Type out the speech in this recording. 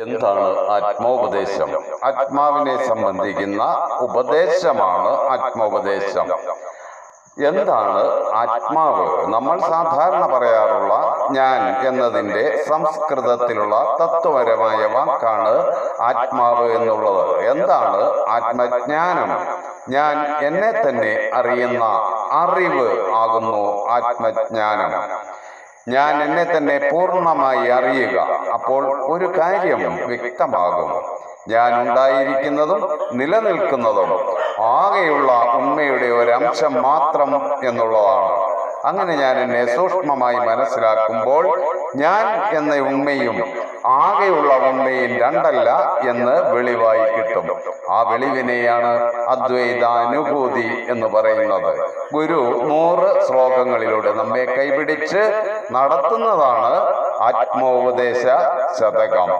എന്താണ് ആത്മോപദേശം? ആത്മാവിനെ സംബന്ധിക്കുന്ന ഉപദേശമാണ് ആത്മോപദേശം. എന്താണ് ആത്മാവ്? നമ്മൾ സാധാരണ പറയാറുള്ള ഞാൻ എന്നതിൻ്റെ സംസ്കൃതത്തിലുള്ള തത്വപരമായ വാക്കാണ് ആത്മാവ് എന്നുള്ളത്. എന്താണ് ആത്മജ്ഞാനം? ഞാൻ എന്നെ തന്നെ അറിയുന്ന അറിവ് ആകുന്നു ആത്മജ്ഞാനം. ഞാൻ എന്നെ തന്നെ പൂർണ്ണമായി അറിയുക. അപ്പോൾ ഒരു കാര്യം വ്യക്തമാകും. ഞാൻ ഉണ്ടായിരിക്കുന്നതും നിലനിൽക്കുന്നതും ആകെയുള്ള ഉണ്മയുടെ ഒരംശം മാത്രം എന്നുള്ളതാണ്. അങ്ങനെ ഞാൻ എന്നെ സൂക്ഷ്മമായി മനസ്സിലാക്കുമ്പോൾ ഞാൻ എന്ന ഉണ്മയും ആകെയുള്ള ഉണ്മയും രണ്ടല്ല എന്ന് വെളിവായി കിട്ടും. ആ വെളിവിനെയാണ് അദ്വൈതാനുഭൂതി എന്ന് പറയുന്നത്. ഗുരു 100 ശ്ലോകങ്ങളിലൂടെ നമ്മെ കൈപിടിച്ച് നടത്തുന്നതാണ് ആത്മോപദേശ ശതകം.